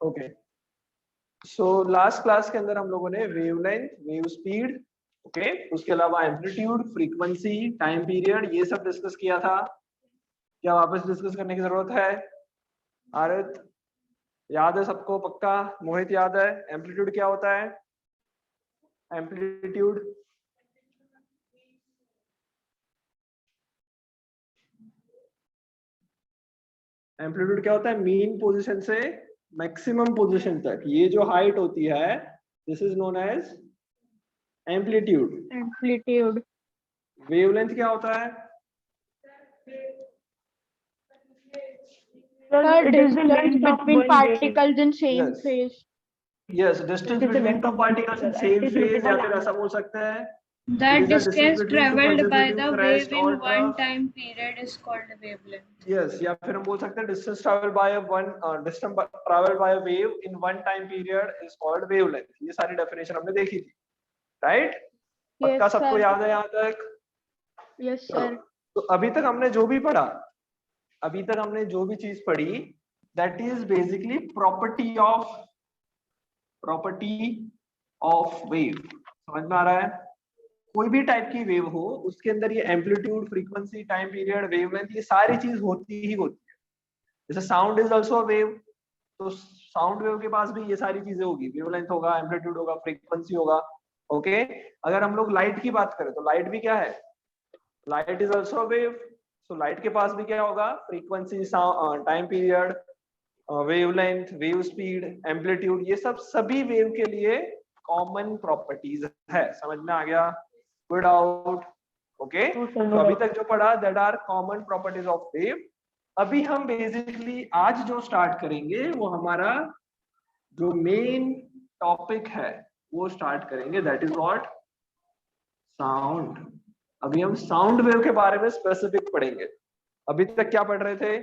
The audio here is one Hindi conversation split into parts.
ओके, सो लास्ट क्लास के अंदर हम लोगों ने वेवलेंथ, वेव स्पीड, ओके, उसके अलावा एम्पलीट्यूड, फ्रीक्वेंसी, टाइम पीरियड, ये सब डिस्कस किया था। क्या वापस डिस्कस करने की जरूरत है? आरित याद है सबको? पक्का? मोहित याद है? एम्पलीट्यूड क्या होता है? एम्पलीट्यूड एम्पलीट्यूड क्या होता है? मीन पोजीशन से मैक्सिमम पोजीशन तक ये जो हाइट होती है, this is known as amplitude. Amplitude. Wavelength क्या होता है? The distance between particles in same Yes. phase. Yes, distance between two particles in same phase, या फिर ऐसा बोल सकते हैं The it is a distance between two traveled by consecutive the crest wave or in one trough. time period is called wavelength. Yes, या फिर हम बोल सकते हैं distance traveled by a one distance traveled by a wave in one time period is called wavelength. ये सारी डेफिनेशन हमने देखी थी, राइट? पक्का सबको याद है यहाँ तक? Yes sir. तो अभी तक हमने जो भी पढ़ा, अभी तक हमने जो भी चीज पढ़ी, that is basically property of wave. समझ में आ रहा है? कोई भी टाइप की वेव हो, उसके अंदर ये amplitude, frequency, time period, wavelength, ये सारी चीज होती ही होती है। जैसे sound is also a wave, तो साउंड वेव के पास भी ये सारी चीजें होगी, वेवलेंथ होगा, एम्पलीट्यूड होगा, फ्रीक्वेंसी होगा। ओके, अगर हम लोग लाइट की बात करें तो लाइट भी क्या है? Light is also a wave. So light के पास भी क्या होगा? Frequency, time period, wavelength, wave speed, amplitude, ये सब सभी वेव के लिए कॉमन प्रॉपर्टीज है। समझ में आ गया? Good out. ओके, तो अभी तक जो पढ़ा that are common properties of wave. अभी हम बेसिकली आज जो स्टार्ट करेंगे वो हमारा जो मेन टॉपिक है वो स्टार्ट करेंगे, दैट इज व्हाट? साउंड। अभी हम साउंड वेव के बारे में स्पेसिफिक पढ़ेंगे। अभी तक क्या पढ़ रहे थे?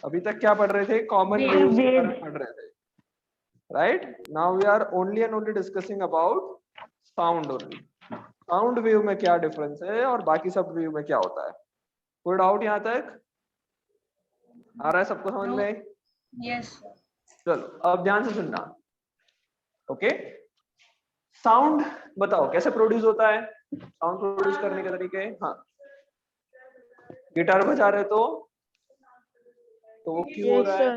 अभी तक क्या पढ़ रहे थे? कॉमन वेव्स के बारे में पढ़ रहे थे, right? Now we are only and only discussing about sound only. Sound wave में क्या डिफरेंस है और बाकी सब वेव में क्या होता है। कोई डाउट यहाँ तक? आ रहा है सबको समझ में? Yes. चलो अब ध्यान से सुनना। ओके, साउंड बताओ कैसे प्रोड्यूस होता है? साउंड प्रोड्यूस करने के तरीके। हाँ, गिटार बजा रहे तो वो क्यों हो रहा है?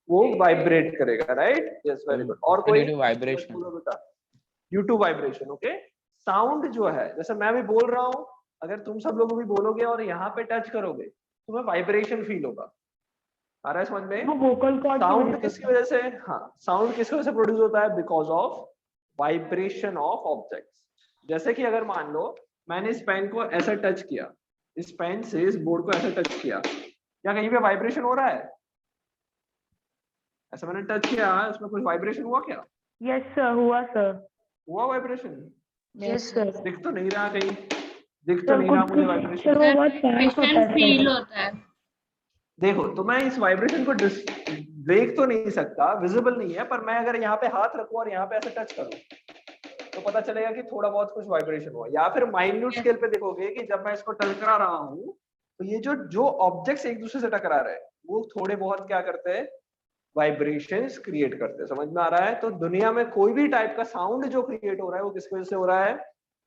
वो वाइब्रेट करेगा, राइट? Yes, very good. और कोई? Vibration. Due to vibration. Okay, sound जो है, जैसे मैं भी बोल रहा हूँ, अगर तुम सब लोग भी बोलोगे और यहाँ पे टच करोगे, तुम्हें वाइब्रेशन फील होगा। आ रहा है समझ में? साउंड किसकी वजह से? हाँ, साउंड किसकी वजह से प्रोड्यूस होता है? Because of vibration of objects. जैसे कि अगर मान लो मैंने इस पेन को ऐसा टच किया, इस पेन से इस बोर्ड को ऐसा टच किया, क्या कहीं पे वाइब्रेशन हो रहा है? ऐसा मैंने टच किया, उसमें कुछ वाइब्रेशन हुआ क्या? यस सर, हुआ सर। हुआ वाइब्रेशन? Yes sir. दिख तो नहीं रहा कहीं, दिख तो नहीं रहा मुझे वाइब्रेशन। वाइब्रेशन फील होता है। देखो, तो मैं इस वाइब्रेशन को देख तो नहीं सकता, विजिबल नहीं है, पर मैं अगर यहाँ पे हाथ रखूं और यहाँ पे ऐसे टच करूं तो पता चलेगा कि थोड़ा बहुत कुछ वाइब्रेशन हुआ। या फिर माइन्यूट स्केल पे देखोगे कि जब मैं इसको टकरा रहा हूँ तो ये जो ऑब्जेक्ट्स एक दूसरे से टकरा रहे हैं वो थोड़े बहुत क्या करते हैं? वाइब्रेशंस क्रिएट करते हैं। समझ में आ रहा है? तो दुनिया में कोई भी टाइप का साउंड जो क्रिएट हो रहा है वो किसकी वजह से हो रहा है?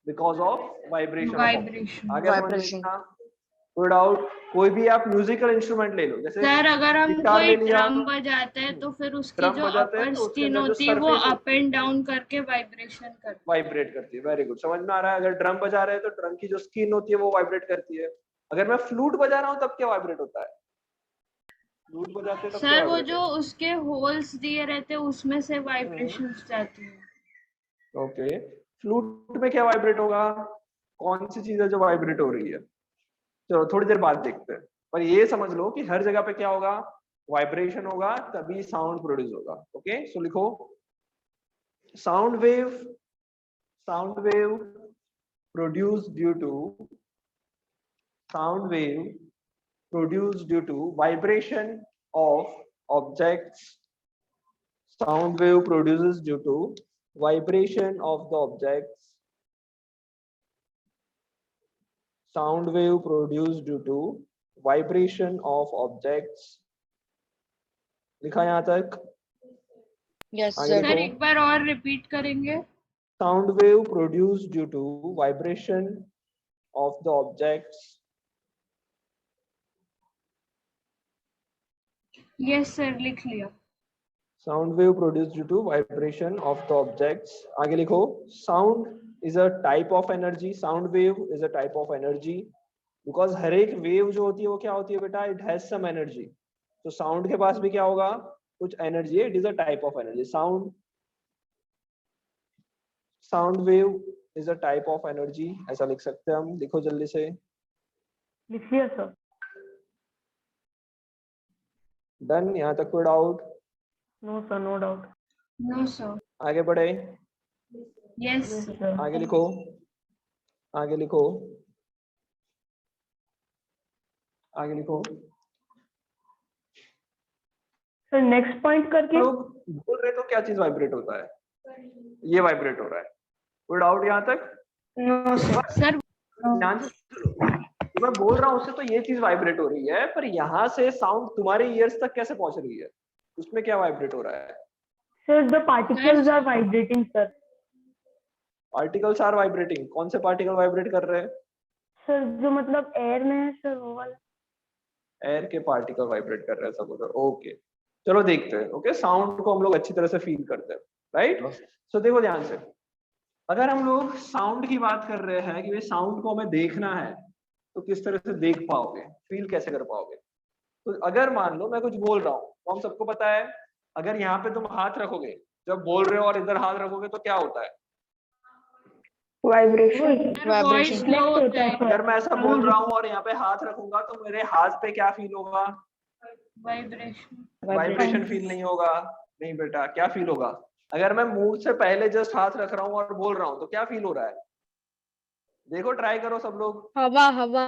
Because of vibration. आगे समझ में? Good out. कोई भी आप म्यूजिकल इंस्ट्रूमेंट ले लो, जैसे सर अगर हम गिटार कोई ले लिया, ड्रम बजाते हैं तो फिर उसकी ड्रम जो बजाते हैं अपर तो उसके स्किन अंदर जो होती है वो सरफेस अप एंड डाउन करके वाइब्रेशन करती है, वाइब्रेट करती है। वेरी गुड, समझ में आ रहा है? अगर ड्रम बजा रहे हैं तो ड्रम की जो स्किन होती है वो वाइब्रेट करती है। अगर मैं फ्लूट बजा रहा हूँ तब क्या वाइब्रेट होता है? फ्लूट बजाते हैं तब क्या सर वो वाइब्रेट जो उसके होल्स दिए रहते हैं उसमें से वाइब्रेशंस जाती है। ओके, फ्लूट में क्या वाइब्रेट होगा? कौन सी चीज है जो वाइब्रेट हो रही है? चलो थोड़ी देर बाद देखते हैं, पर ये समझ लो कि हर जगह पे क्या होगा? वाइब्रेशन होगा, तभी साउंड प्रोड्यूस होगा। ओके, सो लिखो sound wave produced due to sound wave produced due to vibration of objects. Sound wave produces due to vibration of the objects sound wave produced due to vibration of objects. लिखा यहाँ तक? Yes, आगे sir. सर लिखो। एक बार और रिपीट करेंगे? Sound wave produced due to vibration of the objects. Yes sir, लिख लिया। Sound wave produced due to vibration of the objects. आगे लिखो। Sound is a type of energy. Sound wave is a type of energy because हर एक wave जो होती है वो क्या होती है बेटा? It has some energy. तो sound के पास भी क्या होगा? कुछ energy है. It is a type of energy. Sound wave is a type of energy. ऐसा लिख सकते हैं हम. लिखो जल्दी से. लिखिए सर। Done. यहाँ तक कोई doubt? No sir, no doubt. No sir. आगे बढ़े. Yes sir. आगे लिखो. आगे लिखो. आगे लिखो. सर नेक्स्ट पॉइंट करके लोग बोल रहे तो क्या चीज वाइब्रेट होता है? ये वाइब्रेट हो रहा है. कोई डाउट यहाँ तक? No sir. सर ध्यान से सुनो. मैं बोल रहा हूँ उससे तो ये चीज वाइब्रेट हो रही है, पर यहाँ से साउंड तुम्हारे ईयर्स तक कैसे पहुंच रही है? उसमें क्या वाइब्रेट हो रहा है? Sir the particles are vibrating sir. Particles are vibrating. कौन से पार्टिकल वाइब्रेट कर रहे हैं? सर जो मतलब एयर में है सर, वो वाला। एयर के पार्टिकल वाइब्रेट कर रहे हैं सब उधर. ओके, चलो देखते हैं. ओके, साउंड को हम लोग अच्छी तरह से फील करते हैं, राइट? सो देखो ध्यान से. अगर हम लोग साउंड की बात कर रहे हैं कि भाई साउंड को हमें देखना है, तो किस तरह से देख पाओगे, फील कैसे कर पाओगे? तो अगर मान लो मैं कुछ बोल रहा हूँ, तो हम सबको पता है अगर यहाँ पे तुम हाथ रखोगे जब बोल रहे हो और इधर हाथ रखोगे तो क्या होता है? वाइब्रेशन। वॉइस स्लो होता है। अगर मैं ऐसा बोल रहा हूँ और यहाँ पे हाथ रखूंगा तो मेरे हाथ पे क्या फील होगा? वाइब्रेशन। वाइब्रेशन फील नहीं होगा. नहीं बेटा, क्या फील होगा? अगर मैं मुंह से पहले जस्ट हाथ रख रहा हूँ और बोल रहा हूँ तो क्या फील हो रहा है? देखो, ट्राई करो सब लोग. हवा हवा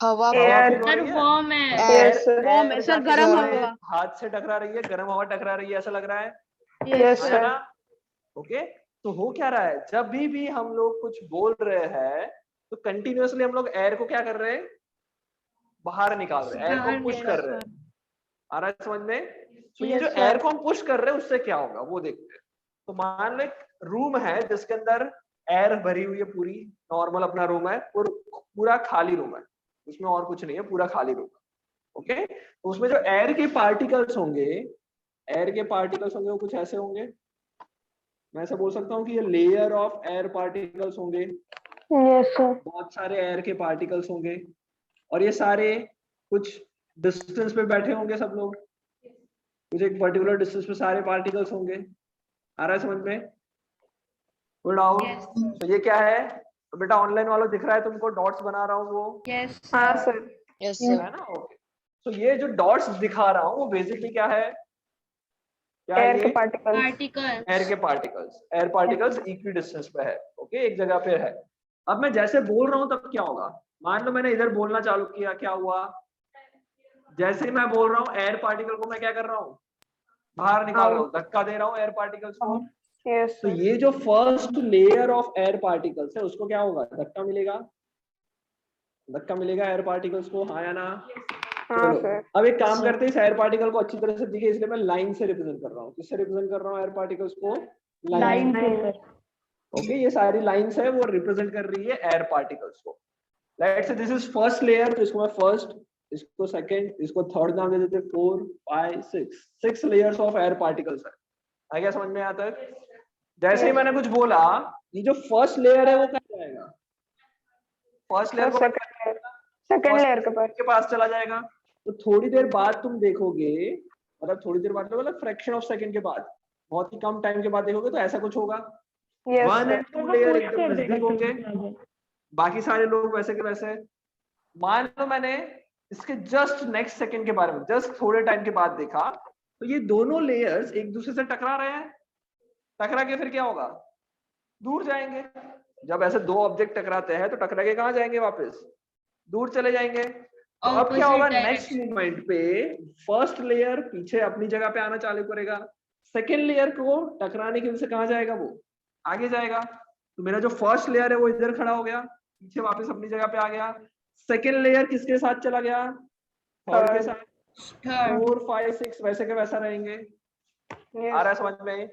हवा हवा फील हो सर रही है? वार्म है। वार्म है सर, गर्म हवा। हाथ से टकरा रही है, गर्म हवा टकरा रही है, ऐसा लग रहा है? यस है ना? ओके, तो हो क्या रहा है? जब भी हम लोग कुछ बोल रहे हैं तो कंटिन्यूअसली हम लोग एयर को क्या कर रहे हैं? बाहर निकाल रहे हैं, एयर को पुश कर रहे हैं. आ रहा है समझ में? तो ये जो एयर को हम पुश कर रहे हैं उससे क्या होगा वो देखते हैं. तो मान लो एक रूम है जिसके अंदर एयर भरी हुई है, पूरी नॉर्मल अपना रूम है, पूरा खाली रूम है, उसमें और कुछ नहीं है, पूरा खाली रूम है. ओके, तो उसमें जो एयर के पार्टिकल्स होंगे, वो कुछ ऐसे होंगे. मैं ऐसा बोल सकता हूँ कि ये लेयर ऑफ एयर पार्टिकल्स होंगे. Yes sir. बहुत सारे एयर के पार्टिकल्स होंगे और ये सारे कुछ डिस्टेंस पे बैठे होंगे सब लोग. कुछ एक पर्टिकुलर डिस्टेंस पे सारे पार्टिकल्स होंगे. आ रहा है समझ में? Good out. तो ये क्या है? तो बेटा ऑनलाइन वालों दिख रहा है तुमको? डॉट्स बना रहा हूँ वो. यस हाँ सर। Yes, sir. है ना? ओके, तो ये जो डॉट्स दिखा रहा हूँ वो बेसिकली क्या है? क्या है ये? पार्टिकल्स। एयर के particles. Air particles equi distance पे है. ओके, एक जगह पे है. अब मैं जैसे बोल रहा हूँ तब क्या होगा? मान लो मैंने इधर बोलना चालू किया, क्या हुआ? जैसे ही मैं बोल रहा हूँ एयर पार्टिकल को मैं क्या कर रहा हूँ? बाहर निकाल रहा हूँ, धक्का दे रहा हूँ एयर पार्टिकल्स को. तो ये जो first layer of air particles है उसको क्या होगा? धक्का मिलेगा. धक्का मिलेगा एयर पार्टिकल्स को, हाँ या ना? चलो अब एक काम करते हैं, इस एयर पार्टिकल को अच्छी तरह से दिखे इसलिए मैं लाइन से रिप्रेजेंट कर रहा हूँ. किससे रिप्रेजेंट कर रहा हूँ एयर पार्टिकल्स को? लाइन से सर। ओके, ये सारी लाइंस है वो रिप्रेजेंट कर रही है एयर पार्टिकल्स को. Let's say this is first layer, तो इसको मैं फर्स्ट, इसको सेकंड, इसको थर्ड नाम दे देते हैं. 4 5 6 लेयर्स ऑफ एयर पार्टिकल्स है. आ गया समझ में? यहाँ तक जैसे ही मैंने कुछ बोला, ये जो फर्स्ट लेयर है वो कहाँ जाएगा? फर्स्ट लेयर को सेकंड लेयर के पास चला जाएगा. तो थोड़ी देर बाद तुम देखोगे, मतलब थोड़ी देर बाद मतलब फ्रैक्शन ऑफ सेकंड के बाद, बहुत ही कम टाइम के बाद देखोगे तो ऐसा कुछ होगा. 1 और 2 लेयर एकदम नजदीक होंगे, बाकी सारे लोग वैसे के वैसे. मान लो मैंने इसके जस्ट नेक्स्ट सेकंड के बारे में जस्ट थोड़े टाइम के बाद देखा, तो ये दोनों लेयर्स एक दूसरे से टकरा रहे हैं. टकरा के फिर क्या होगा? दूर जाएंगे. जब ऐसे दो ऑब्जेक्ट टकराते हैं तो टकरा के कहाँ जाएंगे? वापस दूर चले जाएंगे. तो अब क्या होगा? नेक्स्ट मोमेंट पे फर्स्ट लेयर पीछे अपनी जगह पे आना चालू करेगा, सेकेंड लेयर को टकराने की वजह से कहाँ जाएगा? वो आगे जाएगा. तो मेरा जो फर्स्ट लेयर है वो इधर खड़ा हो गया, पीछे वापस अपनी जगह पे आ गया. सेकेंड लेयर किसके साथ चला गया, थर्ड के साथ, थर्ड 4 5 6 वैसे के वैसा रहेंगे। Yes, आ रहा है समझ में,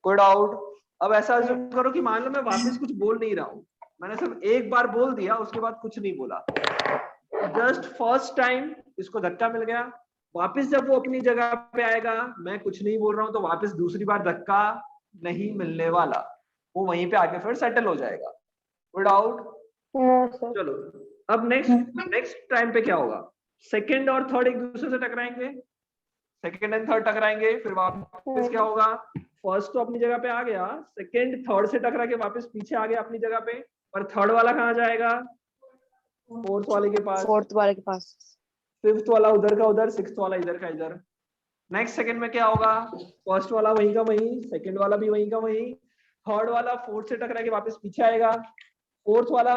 कोई डाउट? अब ऐसा करो कि मान लो मैं वापस कुछ बोल नहीं रहा हूँ, मैंने सिर्फ एक बार बोल दिया, उसके बाद कुछ नहीं बोला, जस्ट फर्स्ट टाइम इसको धक्का मिल गया, वापस जब वो अपनी जगह पे आएगा, मैं कुछ नहीं बोल रहा हूँ, तो वापस दूसरी बार धक्का नहीं मिलने वाला, वो वहीं पे आके फिर सेटल हो जाएगा। कोई डाउट? no sir. चलो अब नेक्स्ट टाइम पे क्या होगा, सेकंड और थर्ड एक दूसरे से टकराएंगे, सेकंड एंड थर्ड टकराएंगे, फिर वापस क्या होगा, फर्स्ट तो अपनी जगह पे आ गया, सेकंड थर्ड से टकरा के वापस पीछे आ गया अपनी जगह पे, और थर्ड वाला कहाँ जाएगा, फोर्थ वाले के पास, फोर्थ वाले के पास, फिफ्थ वाला उधर का उधर, सिक्स्थ वाला इधर का इधर। नेक्स्ट सेकंड में क्या होगा, फर्स्ट वाला वहीं का वहीं, सेकंड वाला भी वहीं का वहीं, थर्ड वाला फोर्थ से टकरा के वापस पीछे आएगा, फोर्थ वाला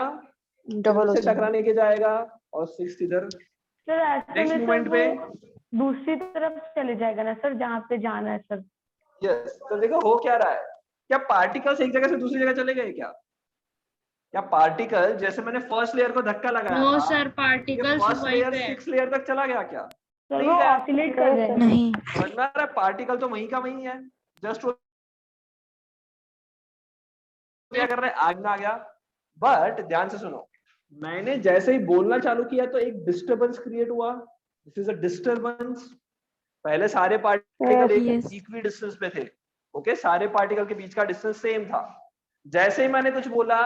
डबल हो से जाएगा। टकराने के जाएगा, और सिक्स्थ इधर। सर ऐसे नेक्स्ट में मोमेंट सर पे वो दूसरी तरफ चले जाएगा ना सर, जहाँ पे जाना है सर। यस, तो देखो हो क्या रहा है, क्या पार्टिकल्स एक जगह से दूसरी जगह चले गए क्या, क्या पार्टिकल जैसे मैंने फर्स्ट लेयर को धक्का लगाया नो था, सर, ये पार्टिकल्स फर्स्ट वहीं लेयर पे है। 6 लेयर तक चला गया क्या, सर नहीं वो गया? ऑसिलेट कर रहे हैं। नहीं, समझ में आ रहा है, पार्टिकल तो वहीं का वहीं है, जस्ट वो क्या कर रहे हैं, आग में आ गया। बट ध्यान से सुनो, मैंने जैसे ही बोलना चालू किया तो एक डिस्टरबेंस क्रिएट हुआ, दिस इज अ डिस्टरबेंस। पहले सारे पार्टिकल एक इक्वी डिस्टेंस पे थे, ओके, सारे पार्टिकल के बीच का डिस्टेंस सेम था। जैसे ही मैंने कुछ बोला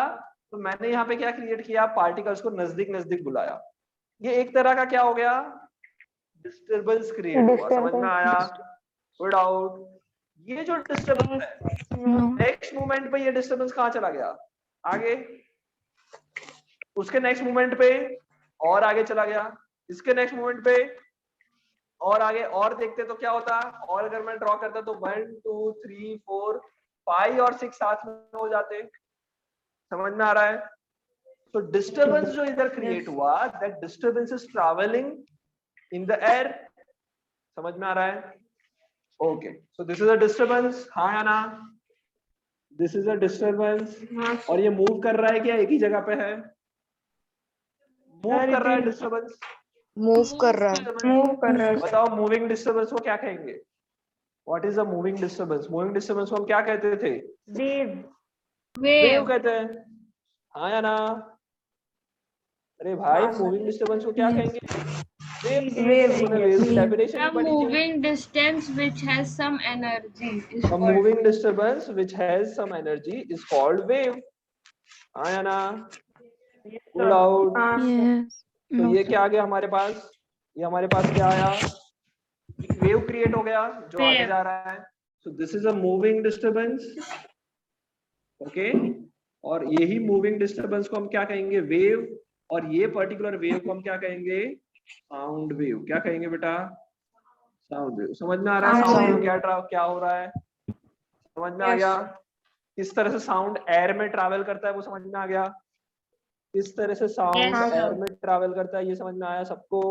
तो मैंने यहाँ पे क्या क्रिएट किया, पार्टिकल्स को नजदीक नजदीक बुलाया, ये एक तरह का क्या हो गया, डिस्टरबेंस क्रिएट हुआ। समझ में आया? Good out. ये जो डिस्टरबेंस है, नेक्स्ट मोमेंट पे ये डिस्टरबेंस कहाँ चला गया, आगे, उसके नेक्स्ट मोमेंट पे और आगे चला गया, इसके नेक्स्ट मोमेंट पे और आगे, और देखते तो क्या होता, और अगर मैं ड्रॉ करता तो 1 2 3 4 5 और 6 साथ में हो जाते। समझ में आ रहा है? तो डिस्टरबेंस जो इधर क्रिएट हुआ, that disturbance is travelling in the air. समझ में आ रहा है? Okay, so this is a disturbance, हाँ या ना? दिस इज अ डिस्टरबेंस, और ये मूव कर रहा है क्या, एक ही जगह पे है, मूव कर रहा है डिस्टरबेंस, मूव कर रहा है। मूव कर रहा है। बताओ मूविंग डिस्टरबेंस को क्या कहेंगे, what is a moving disturbance? Moving disturbance को हम क्या कहते थे, वेव। वेव वेव कहते हैं, हाँ या ना? अरे भाई मूविंग डिस्टरबेंस को क्या कहेंगे, वेव। तूने वेव की डेफिनेशन a ही पढ़ी थी। moving distance which has some energy is A called moving disturbance which has some energy is called wave, हाँ या ना? Good out. Yes. तो No, ये sir. क्या आ गया हमारे पास, ये हमारे पास क्या आया, एक वेव क्रिएट हो गया जो आगे Wave. जा रहा है। So this is a moving disturbance, okay, और यही मूविंग डिस्टरबेंस को हम क्या कहेंगे, वेव, और ये पर्टिकुलर वेव को हम क्या कहेंगे, साउंड वेव। क्या कहेंगे बेटा, साउंड वेव। समझ में आ रहा है साउंड वेव क्या हो रहा है, समझ में आ गया? किस तरह से साउंड एयर में ट्रैवल करता है वो समझ में आ गया, किस तरह से साउंड Yes, एयर sir. में ट्रैवल करता है ये समझ में आया सबको,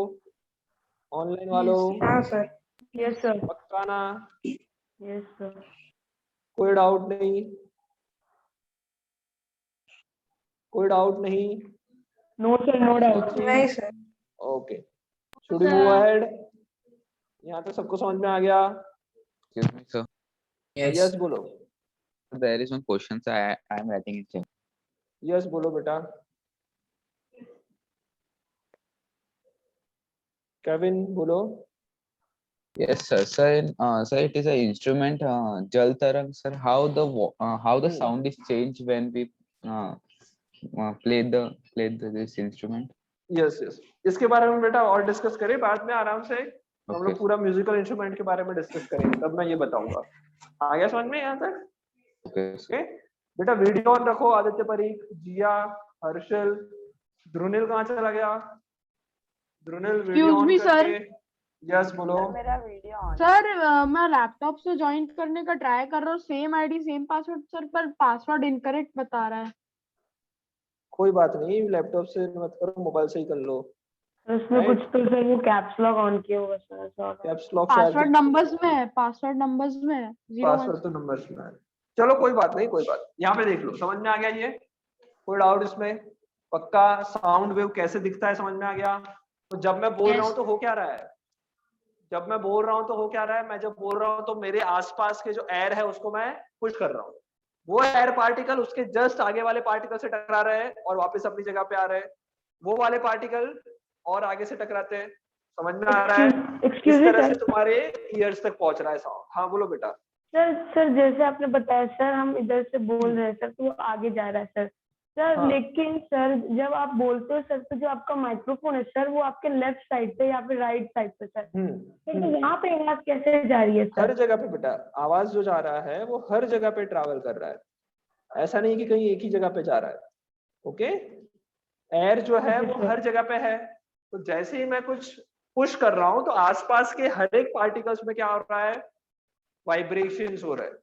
ऑनलाइन वालों? हाँ सर। Yes sir. पक्का ना? Yes sir. कोई डाउट नहीं, कोई डाउट नहीं? No sir, no doubt. नहीं sir. Okay, should we move ahead? यहाँ तक सबको समझ में आ गया? Excuse me, sir. यस बोलो, There is one question, so I am writing it down. Yes बोलो बेटा। केविन बोलो। Yes, sir. Sir, it is an instrument, Jal Tarang, sir. How the sound is changed when we play this instrument? Yes yes, इसके बारे में बेटा और डिस्कस करें बाद में आराम से, हम Okay. लोग पूरा म्यूजिकल इंस्ट्रूमेंट के बारे में डिस्कस करेंगे, तब मैं ये बताऊंगा। आ गया समझ में यहाँ तक? Okay, sir. ओके बेटा, वीडियो ऑन रखो। आदित्य, परीख, जिया, हर्षल, ध्रुनिल कहाँ चला गया? ध्रुनिल वीडियो ऑन करके। यस बोलो। सर मैं लैपटॉप से ज्वाइन करने का ट्राई कर रहा हूँ, same ID same password sir, पर पासवर्ड इनकरेक्ट बता रहा है। कोई बात नहीं, लैपटॉप से मत करो, मोबाइल से ही कर लो। उसमें कुछ तो सर वो कैप्स लॉक ऑन किया होगा sir. Caps lock password numbers में है, पासवर्ड नंबर्स में है, 0 पासवर्ड तो नंबर्स में है। चलो कोई बात नहीं, कोई बात, यहाँ पे देख लो, समझ में आ गया ये? कोई डाउट इसमें? पक्का? साउंड वेव कैसे दिखता है समझ में आ गया? तो जब मैं बोल रहा हूँ Yes. तो हो क्या रहा है? जब मैं बोल रहा हूँ तो हो क्या रहा है? मैं जब बोल रहा हूँ तो मेरे आसपास के जो एयर है उसको मैं पुश कर रहा हूँ, वो एयर पार्टिकल उसके जस्ट आगे वाले पार्टिकल से टकरा रहे हैं और वापस अपनी जगह पे आ रहे हैं, वो वाले पार्टिकल और आगे से टकराते हैं। समझ में आ रहा है? एक्सक्यूज इस मी तरह से सर। तुम्हारे ईयर्स तक पहुंच रहा है साउंड। हाँ बोलो बेटा। सर जैसे आपने बताया सर, हम इधर से बोल रहे हैं सर तो वो आगे जा रहा है सर। सर हाँ। लेकिन सर जब आप बोलते हो सर तो जो आपका माइक्रोफोन है सर वो आपके लेफ्ट साइड पे या फिर राइट साइड पे सर, तो वहाँ पे आवाज कैसे जा रही है हर सर? जगह पे बेटा आवाज जो जा रहा है वो हर जगह पे ट्रैवल कर रहा है, ऐसा नहीं कि कहीं एक ही जगह पे जा रहा है। ओके, एयर जो है वो हर जगह पे है, तो जैसे ही मैं कुछ पुश कर रहा हूँ तो आसपास के हर एक पार्टिकल्स में क्या हो रहा है? वाइब्रेशंस हो रहे हैं।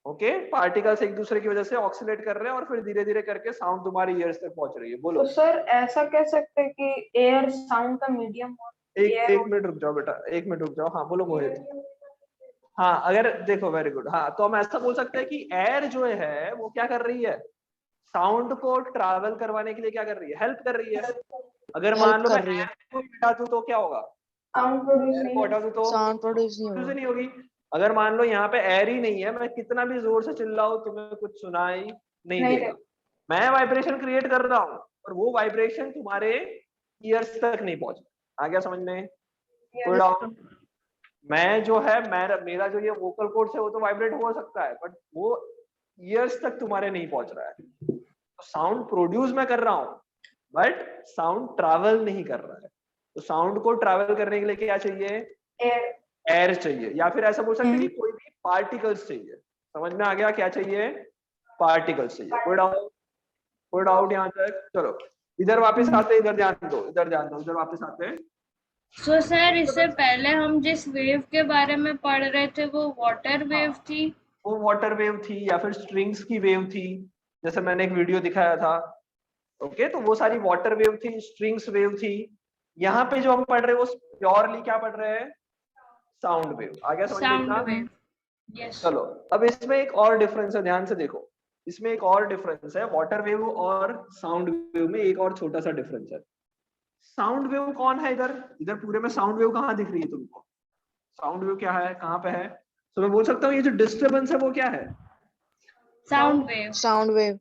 ओके, पार्टिकल्स एक दूसरे की वजह से ऑक्सीलेट कर रहे हैं और फिर धीरे धीरे करके साउंड तुम्हारे ईयर्स तक पहुंच रही है। बोलो। तो सर ऐसा कह सकते हैं कि एयर साउंड का मीडियम एक मिनट रुक जाओ बेटा, एक मिनट रुक जाओ। हाँ बोलो मोहित। हाँ अगर देखो, वेरी गुड। हाँ तो हम ऐसा बोल सकते हैं कि एयर जो है वो क्या कर रही है? साउंड को ट्रैवल करवाने के लिए क्या कर रही है? हेल्प कर रही है। अगर मान लो मैं कर रही है। एयर को हटा दूं तो क्या होगा? साउंड प्रोड्यूस एयर नहीं को हटा दूं तो साउंड प्रोड्यूस नहीं कुछ होगा। नहीं होगी। अगर मान लो यहाँ पे एयर ही नहीं है, मैं कितना भी जोर से चिल्लाऊं तुम्हें कुछ सुनाई नहीं नहीं देगा। मैं वाइब्रेशन क्रिएट कर रहा हूँ और वो वाइब्रेशन तुम्हारे ईयर्स तक नहीं पहुंच। आ गया समझ में? कोई डाउट? मैं जो है मेरा जो ये वोकल कोर्ड्स है वो तो वाइब्रेट हो सकता है, बट वो ईयर्स तक तुम्हारे नहीं पहुंच रहा है। तो साउंड प्रोड्यूस मैं कर रहा हूँ बट साउंड ट्रैवल नहीं कर रहा है। तो साउंड को ट्रैवल करने के लिए क्या चाहिए? एयर चाहिए, या फिर ऐसा बोल सकते हैं कि कोई भी पार्टिकल्स चाहिए। समझ में आ गया? क्या चाहिए? पार्टिकल्स चाहिए। कोई डाउट? कोई डाउट यहाँ तक? चलो इधर वापस आते, इधर ध्यान दो, इधर ध्यान दो, इधर वापस आते हैं। सो सर इससे पहले हम जिस वेव के बारे में पढ़ रहे थे वो वाटर वेव थी। वो वाटर वेव थी या फिर स्ट्रिंग्स की वेव थी, जैसे मैंने एक वीडियो दिखाया था। ओके, तो वो सारी वाटर वेव थी, स्ट्रिंग्स वेव थी। यहाँ पे जो हम पढ़ रहे हैं वो प्योरली क्या पढ़ रहे हैं? Sound wave. आ गया समझ में साउंड इतना? वेव। यस। चलो अब इसमें एक और डिफरेंस है, ध्यान से देखो। इसमें एक और डिफरेंस है, वाटर वेव और साउंड वेव में एक और छोटा सा डिफरेंस है। साउंड वेव कौन है? इधर इधर पूरे में साउंड वेव कहाँ दिख रही है तुमको? साउंड वेव क्या है, कहाँ पे है? तो मैं बोल सकता हूँ ये जो डिस्टर्बेंस है वो क्या है? Sound wave. Sound wave.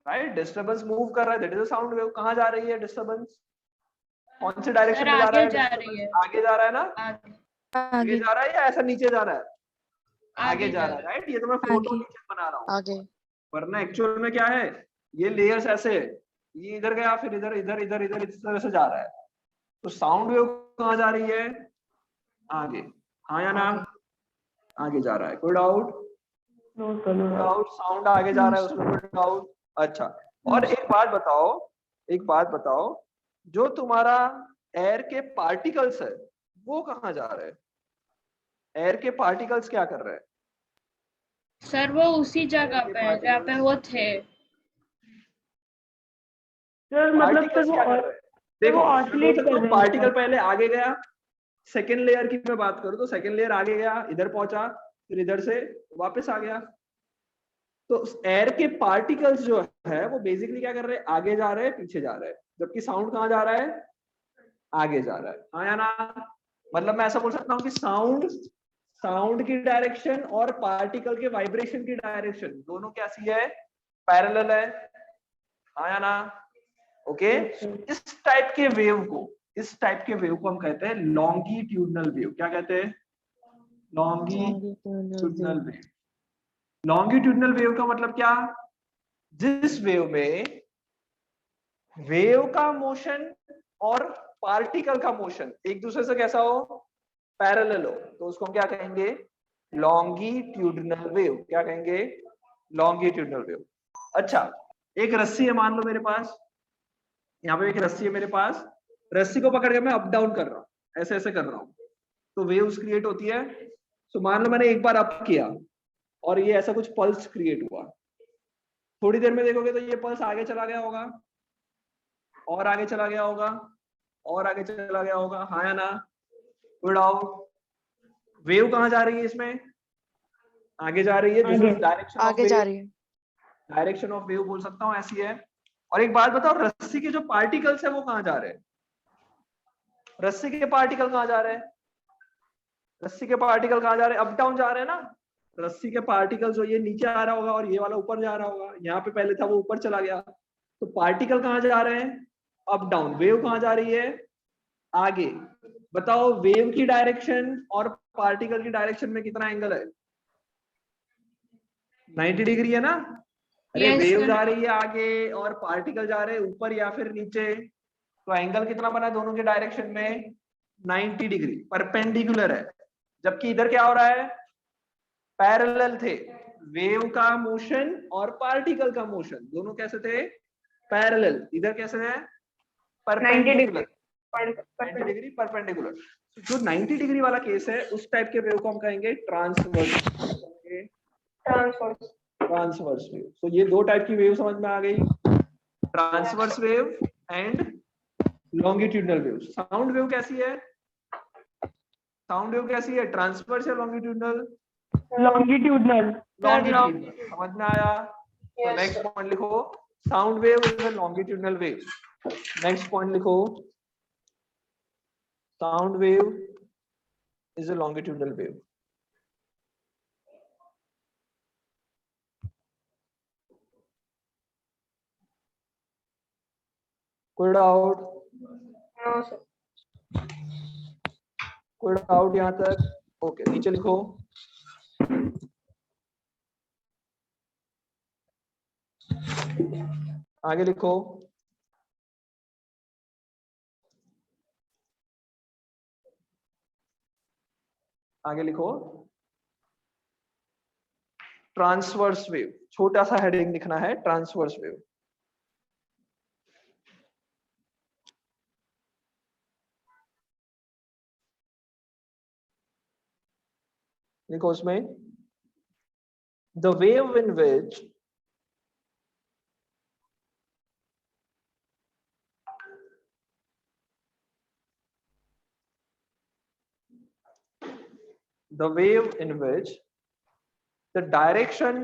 Right, disturbance move कर रहा है, that is a sound wave. कहाँ जा रही है डिस्टर्बेंस? कौन सी डायरेक्शन सर में जा रहा है? आगे जा रही है। आगे जा रहा है ना? आगे आगे जा रहा है या ऐसा नीचे जा रहा है? आगे जा रहा है। है। राइट, ये तो मैं फोटो नीचे बना रहा हूँ, आगे। वरना एक्चुअल में क्या है, ये लेयर्स ऐसे, ये इधर गया फिर इधर इधर इधर इधर इस तरह से जा रहा है। तो साउंड वेव कहाँ जा रही है? आगे। हाँ या ना? आगे जा रहा है। कोई डाउट? डाउट? साउंड आगे जा रहा है उसमें कोई डाउट? अच्छा, और एक बात बताओ, एक बात बताओ, जो तुम्हारा एयर के पार्टिकल्स है वो कहाँ जा रहे हैं? एयर के पार्टिकल्स क्या कर रहे हैं? सर वो उसी जगह पे है जहाँ पे वो थे। सर मतलब सर पार्टिकल्स वो क्या कर रहे हैं? देखो, मैं बोल ऑसिलेट सकता कर हूँ रहे पार्टिकल हैं। पहले आगे गया, सेकेंड लेयर की मैं बात करूँ तो सेकेंड लेयर आगे गया, इधर पहुंचा, फिर इधर से वापस आ गया। तो एयर के पार्टिकल्स जो है वो बेसिकली क्या कर रहे हैं? आगे जा रहे हैं, पीछे जा रहे हैं। जबकि साउंड कहाँ जा रहा है? आगे जा रहा है। हाँ या ना? मतलब मैं ऐसा बोल सकता हूँ कि साउंड की डायरेक्शन और पार्टिकल के वाइब्रेशन की डायरेक्शन दोनों कैसी है? पैरेलल है। हाँ या ना? ओके, इस टाइप के वेव को हम कहते हैं लॉन्गिट्यूडनल वेव। क्या कहते हैं? Longitudinal wave. लॉन्गिट्यूडनल वेव का मतलब क्या? जिस वेव में वेव का मोशन और पार्टिकल का मोशन एक दूसरे से कैसा हो? पैरेलल हो, तो उसको हम क्या कहेंगे? Longitudinal wave. क्या कहेंगे? Longitudinal wave. अच्छा, एक रस्सी है मान लो मेरे पास, यहाँ पे एक रस्सी है मेरे पास, रस्सी को पकड़ के मैं अप डाउन कर रहा हूँ, ऐसे ऐसे कर रहा हूँ, तो वेव्स क्रिएट होती है। तो मान लो मैंने एक बार अप किया और ये ऐसा कुछ पल्स क्रिएट हुआ, थोड़ी देर में देखोगे तो ये पल्स आगे चला गया होगा, और आगे चला गया होगा, और आगे चला गया होगा। हाँ या ना? कोई डाउट? वेव कहाँ जा रही है इसमें? आगे जा रही है। दिस इज डायरेक्शन ऑफ आगे जा वेव। रही है। डायरेक्शन ऑफ वेव बोल सकता हूँ ऐसी है। और एक बात बताओ, रस्सी के जो पार्टिकल्स है वो कहाँ जा रहे हैं? रस्सी के पार्टिकल कहाँ जा रहे हैं? रस्सी के पार्टिकल कहाँ जा रहे हैं? अप डाउन जा रहे हैं ना। रस्सी के पार्टिकल जो ये नीचे आ रहा होगा और ये वाला ऊपर जा रहा होगा, यहाँ पे पहले था वो ऊपर चला गया, तो पार्टिकल कहाँ जा रहे हैं? Up down. वेव कहाँ जा रही है? आगे। बताओ वेव की डायरेक्शन और पार्टिकल की डायरेक्शन में कितना एंगल है? 90 डिग्री है ना। अरे Yes, वेव sir. जा रही है आगे और पार्टिकल जा रहे हैं ऊपर या फिर नीचे, तो एंगल कितना बना दोनों के डायरेक्शन में? 90 डिग्री, परपेंडिकुलर है। जबकि इधर क्या हो रहा है? पैरेलल थे। वेव का मोशन और पार्टिकल का मोशन दोनों कैसे थे? पैरेलल। इधर कैसे है? 90 डिग्री। परपेंडिकुलर। 90 degree perpendicular. जो 90 डिग्री वाला केस है उस टाइप के वेव को हम कहेंगे ट्रांसवर्स। ट्रांसवर्स। Transverse wave. तो ये दो टाइप की वेव समझ में आ गई, transverse wave and longitudinal wave. Sound wave कैसी है? साउंड वेव कैसी है? ट्रांसवर्स या लॉन्गिट्यूडनल? लॉन्गिट्यूडनल। लॉन्गिट्यूडनल। समझ में आया? तो Yes, नेक्स्ट sir. पॉइंट लिखो, sound wave is a longitudinal wave. Next point लिखो, sound wave is a longitudinal wave. कोई डाउट? No, sir. कोई डाउट यहाँ तक? ओके, नीचे लिखो, आगे लिखो, आगे लिखो, ट्रांसवर्स वेव। छोटा सा हेडिंग लिखना है, ट्रांसवर्स वेव। लिखो उसमें, the wave in which the wave in which the direction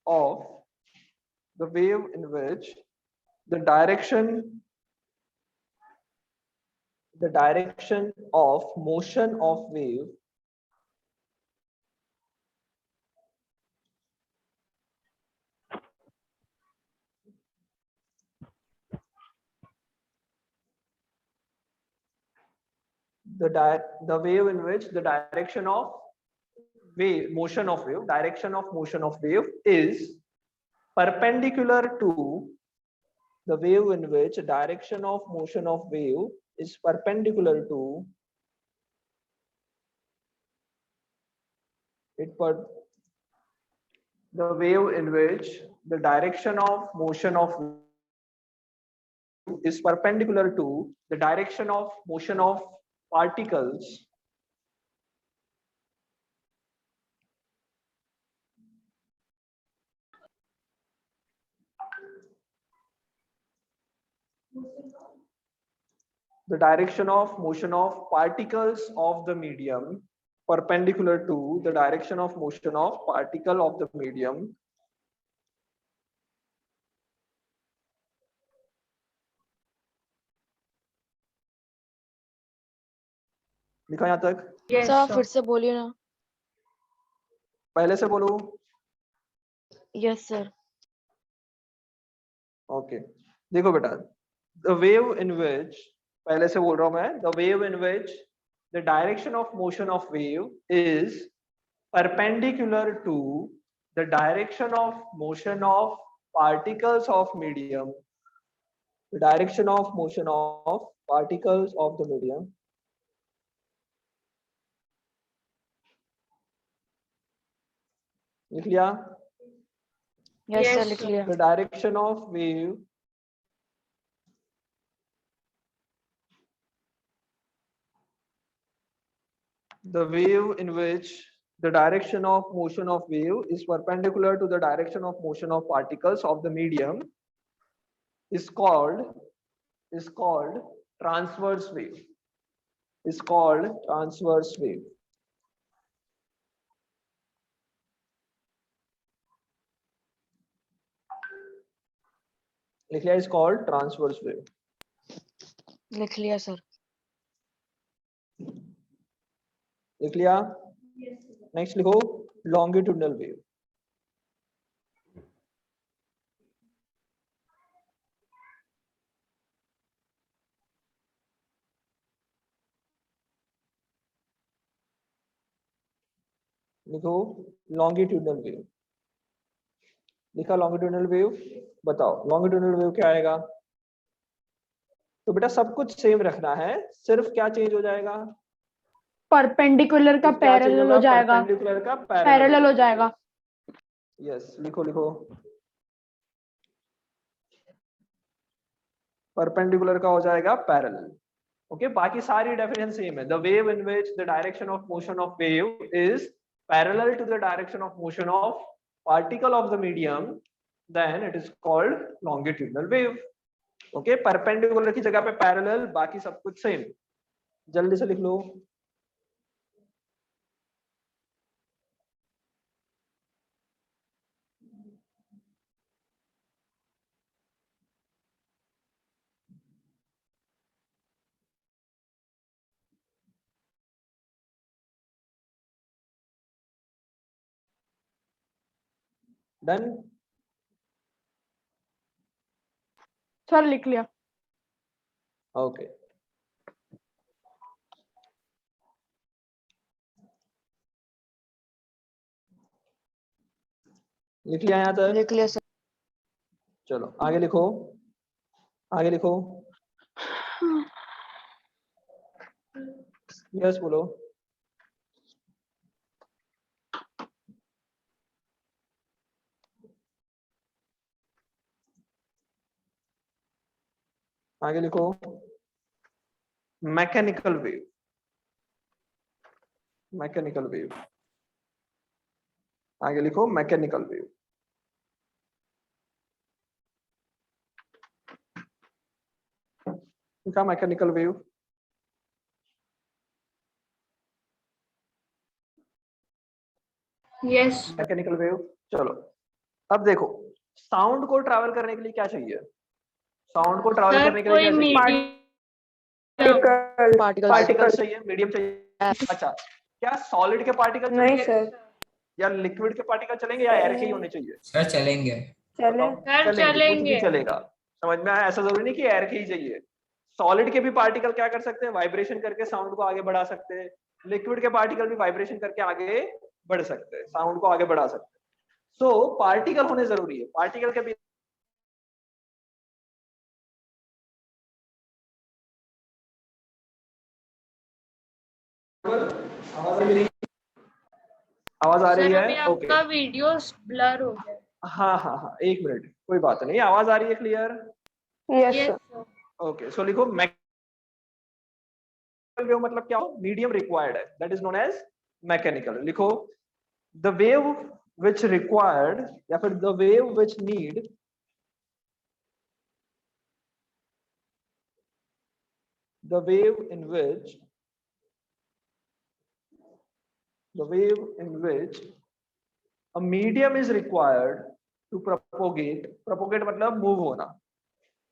of the wave in which the direction of motion of wave the wave in which the direction of motion of wave is perpendicular to the wave in which direction of motion of wave is perpendicular to the wave in which the direction of motion of wave is perpendicular to the direction of motion of particles the direction of motion of particles of the medium perpendicular to the direction of motion of particle of the medium लिखा यहाँ तक? Yes, सर आप sir. फिर से बोलिए ना। पहले से बोलो। Yes sir. ओके, देखो बेटा, the wave in which, पहले से बोल रहा हूं मैं, the wave in which the direction of motion of wave is perpendicular to the direction of motion of particles of medium, the direction of motion of particles of the medium लिख लिया? यस Yes, सर लिख sir. लिया। The direction of wave in which the direction of motion of wave is perpendicular to the direction of motion of particles of the medium is called transverse wave. Is called transverse wave. लिख लिया, इज कॉल्ड ट्रांसवर्स वेव। लिख लिया सर। लिख लिया। नेक्स्ट लिखो लॉन्गिट्यूडनल वेव। लिखो लॉन्गिट्यूडनल वेव। लिखा लॉन्गिट्यूडनल वेव। बताओ लॉन्गिट्यूडनल वेव क्या आएगा? तो बेटा सब कुछ सेम रखना है, सिर्फ क्या चेंज हो जाएगा? परपेंडिकुलर का सिर्फ क्या change पैरेलल होगा? हो जाएगा, परपेंडिकुलर का पैरेलल हो जाएगा। यस, लिखो लिखो परपेंडिकुलर का हो जाएगा पैरेलल। ओके, बाकी सारी डेफिनेशन सेम है। The wave in which the direction of motion of wave is parallel to the direction of motion of particle of the medium, then it is called longitudinal wave. Okay, perpendicular की जगह पे पैरेलल, बाकी सब कुछ सेम। जल्दी से लिख लो। डन। सर लिख लिया। ओके, लिख लिया यहाँ तक? लिख लिया सर। चलो आगे लिखो, आगे लिखो। यस बोलो। आगे लिखो मैकेनिकल वेव। Mechanical wave. आगे लिखो मैकेनिकल वेव। लिखा mechanical wave. Yes mechanical wave. चलो अब देखो, साउंड को ट्रैवल करने के लिए क्या चाहिए? साउंड को ट्रैवल सर, करने के लिए कोई क्या चाहिए? Medium particles. पार्टिकल्स चाहिए, मीडियम चाहिए। अच्छा, क्या सॉलिड के पार्टिकल नहीं चलेंगे सर, या लिक्विड के पार्टिकल चलेंगे या एयर के ही होने चाहिए? सर चलेंगे। चले। बताओ। सर, चलेंगे, कुछ भी चलेंगे। चलेगा। समझ में आया? ऐसा जरूरी नहीं कि एयर के ही चाहिए। सॉलिड के भी पार्टिकल क्या कर सकते हैं? वाइब्रेशन करके साउंड को आगे बढ़ा सकते हैं। लिक्विड के पार्टिकल भी वाइब्रेशन करके आगे बढ़ सकते हैं, साउंड को आगे बढ़ा सकते हैं। सो पार्टिकल होने जरूरी है। पार्टिकल के भी आवाज आ रही सर, है? अभी ओके। आपका वीडियो ब्लर हो गया। हाँ हाँ हाँ, एक मिनट, कोई बात नहीं। आवाज आ रही है clear? Yes yes sir. Sir. Okay, so लिखो मैकेनिकल वेव मतलब क्या हो? मीडियम रिक्वायर्ड है, that is known as mechanical. लिखो द वेव विच रिक्वायर्ड या फिर the wave which need the wave in which a medium is required to propagate मतलब मूव होना।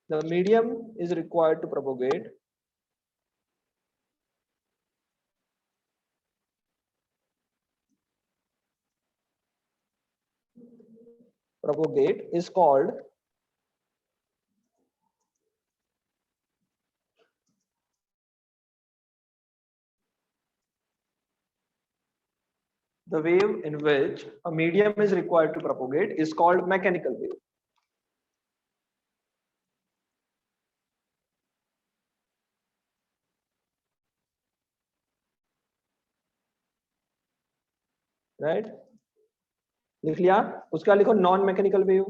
the medium is required to propagate is called the wave in which a medium is required to propagate is called mechanical wave. Right? लिख लिया। उसका लिखो नॉन मैकेनिकल वेव।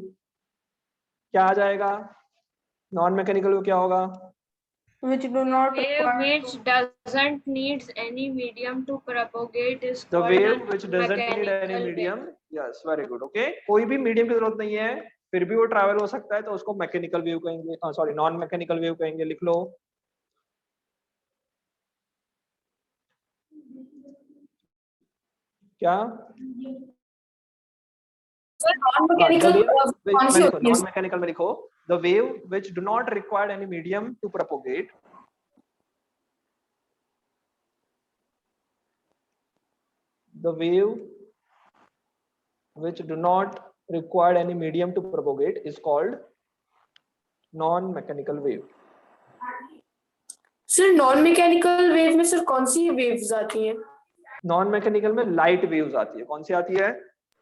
क्या आ जाएगा? नॉन मैकेनिकल वेव क्या होगा? Which do not Wave require which doesn't needs any medium to propagate is The called wave a which doesn't need any mechanical medium. wave. Yes, very good. Okay, कोई भी मीडियम की जरूरत नहीं है, फिर भी वो ट्रैवल हो सकता है, तो उसको मैकेनिकल वेव कहेंगे। सॉरी, नॉन मैकेनिकल वेव कहेंगे। लिख लो। क्या? non-mechanical नॉन कौन सी होती है? मैकेनिकल में लिखो the wave which do not require any medium to propagate. The wave which do not require any medium to propagate is called non-mechanical wave. Sir non mechanical wave में सर कौन सी वेव्स आती हैं? नॉन मैकेनिकल में लाइट वेव्स आती है. कौन सी आती है?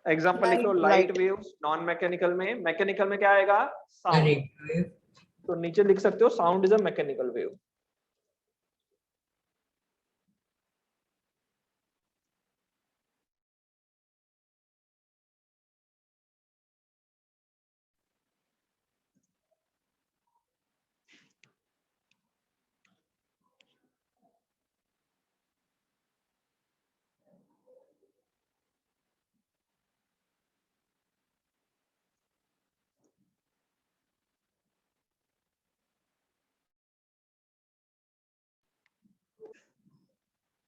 एग्जांपल लिख लो, लाइट वेव्स. नॉन मैकेनिकल में क्या आएगा? साउंड. तो नीचे लिख सकते हो sound is a mechanical wave.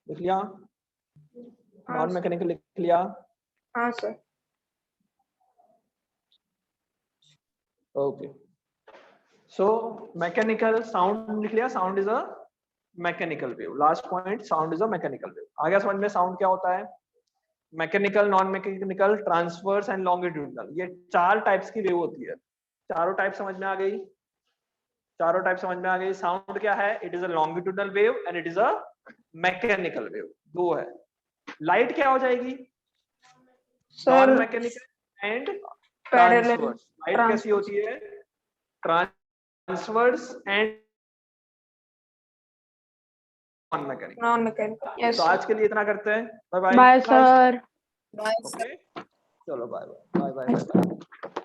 लिख लिया? नॉन मैकेनिकल लिख लिया? हाँ sir. Okay. So mechanical sound लिख लिया. Sound is a mechanical wave. Last point, sound is a mechanical wave. आ गया समझ में साउंड क्या होता है? Mechanical, non mechanical, transverse and longitudinal. ये 4 टाइप्स की वेव होती है. चारों टाइप समझ में आ गई? चारों टाइप समझ में आ गई. साउंड क्या है? It is a longitudinal wave and it is a mechanical wave. 2 है. लाइट क्या हो जाएगी? Non mechanical and transverse. Light कैसी होती है? Transverse and non mechanical. Yes. तो आज के लिए इतना करते हैं. Bye bye. Bye sir. Okay, चलो बाय बाय बाय बाय.